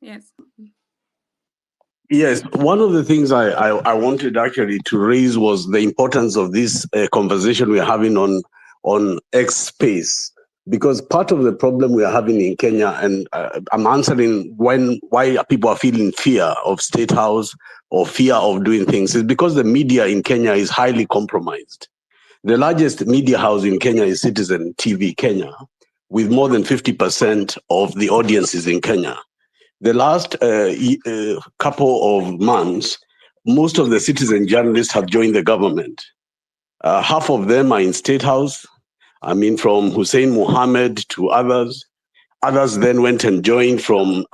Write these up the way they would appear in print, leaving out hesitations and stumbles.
Yes. Yes, one of the things I wanted actually to raise was the importance of this conversation we're having on X space, because part of the problem we are having in Kenya, and I'm answering why people are feeling fear of Statehouse or fear of doing things, is because the media in Kenya is highly compromised. The largest media house in Kenya is Citizen TV Kenya, with more than 50% of the audiences in Kenya. The last couple of months, most of the citizen journalists have joined the government. Half of them are in Statehouse. I mean, from Hussein Mohammed to others. Others then went and joined from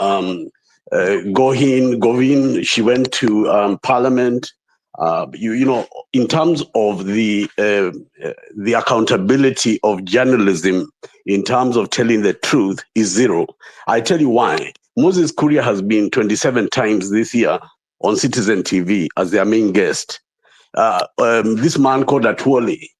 Govin. She went to Parliament. In terms of the accountability of journalism, in terms of telling the truth, is zero. I tell you why. Moses Kuria has been 27 times this year on Citizen TV as their main guest. This man called Atwoli,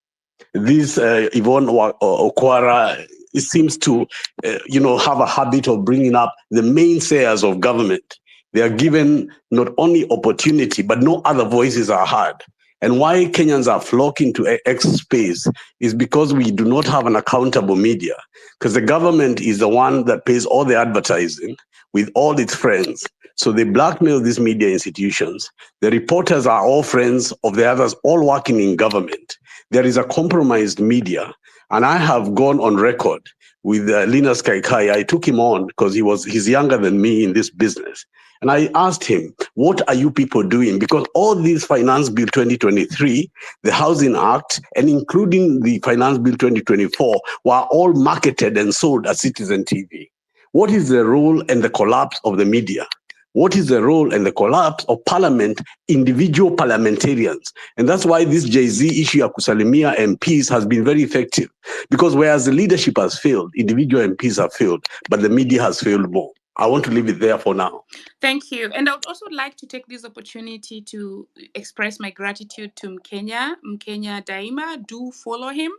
this Yvonne Okwara, it seems to, have a habit of bringing up the mainstayers of government. They are given not only opportunity, but no other voices are heard. And why Kenyans are flocking to X space is because we do not have an accountable media. Because the government is the one that pays all the advertising with all its friends. So they blackmail these media institutions. The reporters are all friends of the others, all working in government. There is a compromised media. And I have gone on record with Linus Kaikai. I took him on because he's younger than me in this business. And I asked him, what are you people doing? Because all these Finance Bill 2023, the Housing Act, and including the Finance Bill 2024 were all marketed and sold at Citizen TV. What is the role and the collapse of the media? What is the role and the collapse of parliament, individual parliamentarians? And that's why this Jay-Z issue of Kusalimia MPs has been very effective. Because whereas the leadership has failed, individual MPs have failed, but the media has failed more. I want to leave it there for now. Thank you. And I would also like to take this opportunity to express my gratitude to Mkenya Daima. Do follow him.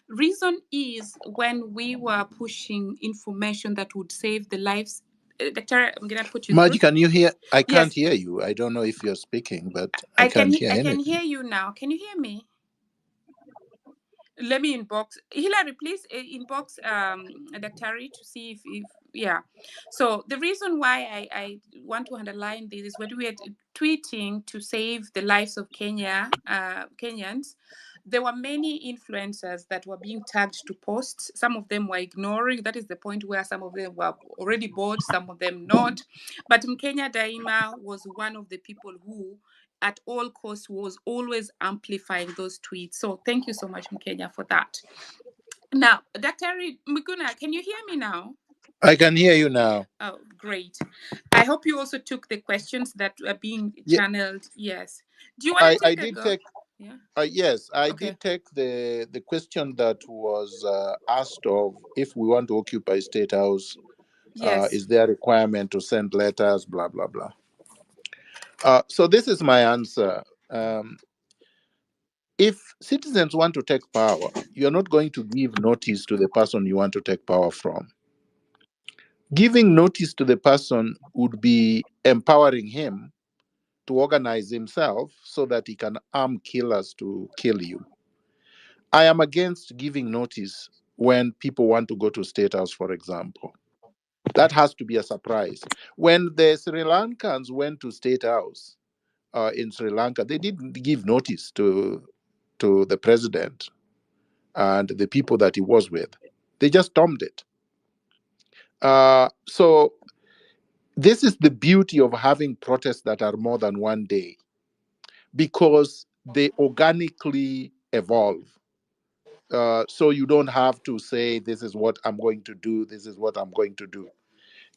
Reason is, when we were pushing information that would save the lives. Doctor, I'm going to put you Margie, through. can you hear? I can't Yes. hear you. I don't know if you're speaking, but I can't hear anything. I can hear you now. Can you hear me? Let me inbox Hillary, please inbox Daktari to see if yeah. So the reason why I want to underline this is when we are tweeting to save the lives of Kenyans, there were many influencers that were being tagged to posts. Some of them were ignoring. That is the point where some of them were already bought, some of them not. But Mkenya Daima was one of the people who, at all costs, was always amplifying those tweets. So thank you so much, Mkenya, for that. Now, Dr. Miguna, can you hear me now? I can hear you now. Oh, great. I hope you also took the questions that are being channeled. Yes. Do you want to take a go? Yes, I did take the question that was asked of if we want to occupy State House. Yes. Is there a requirement to send letters, blah, blah, blah. So this is my answer. If citizens want to take power, you're not going to give notice to the person you want to take power from. Giving notice to the person would be empowering him to organize himself so that he can arm killers to kill you. I am against giving notice when people want to go to State House, for example. That has to be a surprise. When the Sri Lankans went to State House in Sri Lanka, they didn't give notice to the president and the people that he was with. They just stormed it. So this is the beauty of having protests that are more than one day, because they organically evolve. So you don't have to say, this is what I'm going to do, this is what I'm going to do.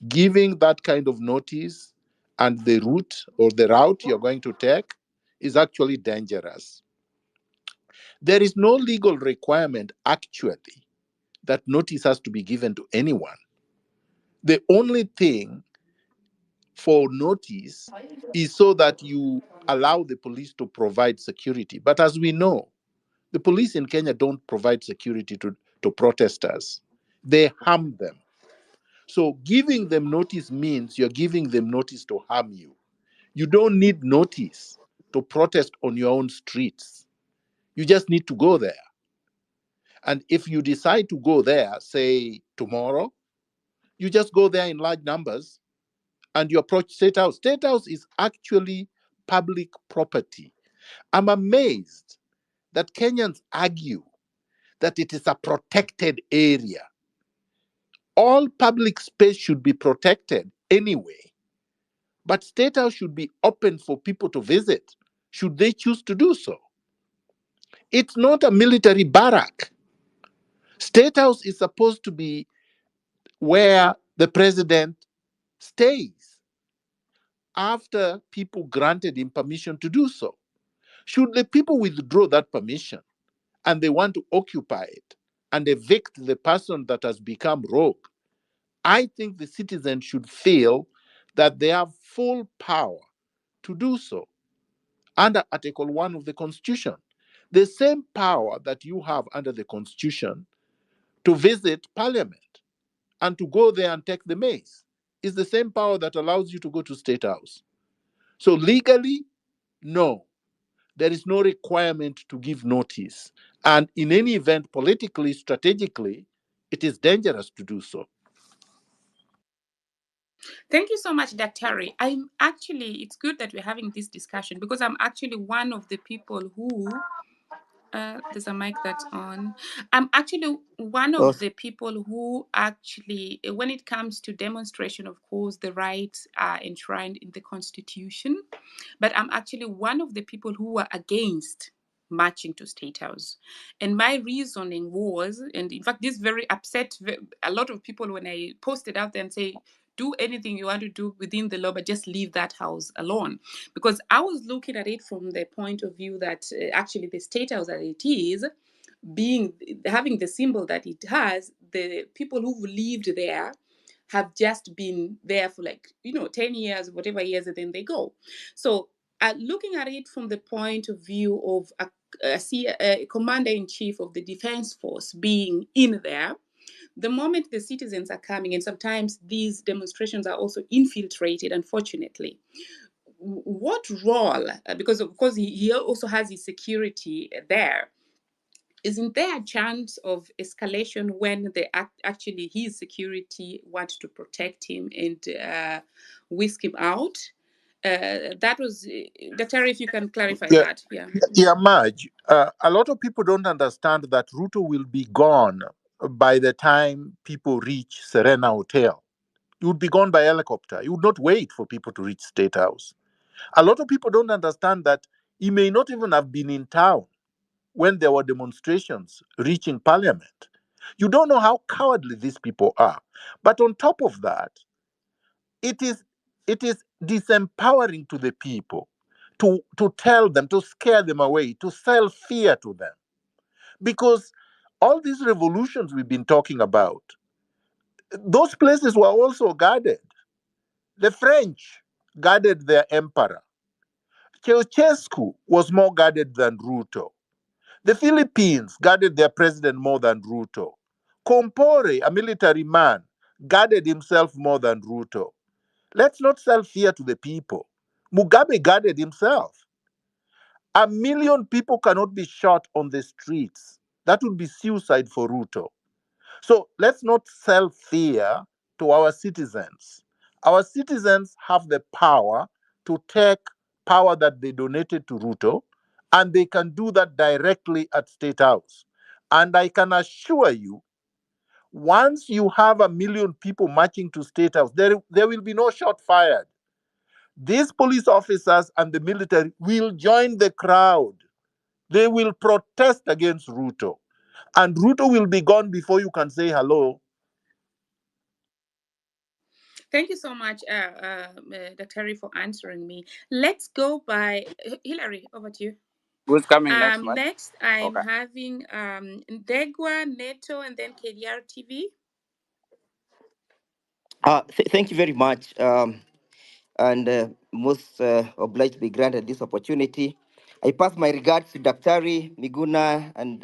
Giving that kind of notice and the route or the route you're going to take is actually dangerous. There is no legal requirement, actually, that notice has to be given to anyone. The only thing for notice is so that you allow the police to provide security. But as we know, the police in Kenya don't provide security to protesters. They harm them. So giving them notice means you're giving them notice to harm you. You don't need notice to protest on your own streets. You just need to go there. And if you decide to go there, say tomorrow, you just go there in large numbers and you approach State House. State House is actually public property. I'm amazed that Kenyans argue that it is a protected area. All public space should be protected anyway, but State House should be open for people to visit, should they choose to do so. It's not a military barrack. State House is supposed to be where the president stays after people granted him permission to do so. Should the people withdraw that permission and they want to occupy it and evict the person that has become rogue, I think the citizens should feel that they have full power to do so under Article 1 of the Constitution. The same power that you have under the Constitution to visit Parliament and to go there and take the mace is the same power that allows you to go to State House. So legally, no, there is no requirement to give notice. And in any event, politically, strategically, it is dangerous to do so. Thank you so much, Daktari. It's good that we're having this discussion because I'm actually one of the people who, there's a mic that's on. I'm actually one of the people who actually, when it comes to demonstration, of course, the rights are enshrined in the Constitution. But I'm actually one of the people who were against marching to State House. And my reasoning was, and in fact, this very upset a lot of people when I posted out there and say, do anything you want to do within the law, but just leave that house alone. Because I was looking at it from the point of view that actually the State House as it is, having the symbol that it has, the people who've lived there have just been there for 10 years, whatever years, and then they go. So looking at it from the point of view of a commander-in-chief of the defense force being in there, the moment the citizens are coming, and sometimes these demonstrations are also infiltrated, unfortunately, what role, because of course he also has his security there, isn't there a chance of escalation when actually his security wants to protect him and whisk him out? That was, Dr. If you can clarify that. Yeah, Maj, a lot of people don't understand that Ruto will be gone by the time people reach Serena Hotel. He would be gone by helicopter. He would not wait for people to reach State House. A lot of people don't understand that he may not even have been in town when there were demonstrations reaching Parliament. You don't know how cowardly these people are. But on top of that, it is disempowering to the people to tell them, to scare them away, to sell fear to them. Because all these revolutions we've been talking about, those places were also guarded. The French guarded their emperor. Ceausescu was more guarded than Ruto. The Philippines guarded their president more than Ruto. Compore, a military man, guarded himself more than Ruto. Let's not sell fear to the people. Mugabe guarded himself. 1 million people cannot be shot on the streets. That would be suicide for Ruto. So let's not sell fear to our citizens. Our citizens have the power to take power that they donated to Ruto, and they can do that directly at State House. And I can assure you, once you have 1 million people marching to State House, there will be no shot fired. These police officers and the military will join the crowd. They will protest against Ruto. And Ruto will be gone before you can say hello. Thank you so much, Dr. for answering me. Let's go by Hillary. Over to you. Who's coming next? Next, I'm having Ndegwa, Neto, and then KDR TV. Thank you very much. And most obliged to be granted this opportunity. I pass my regards to Daktari Miguna and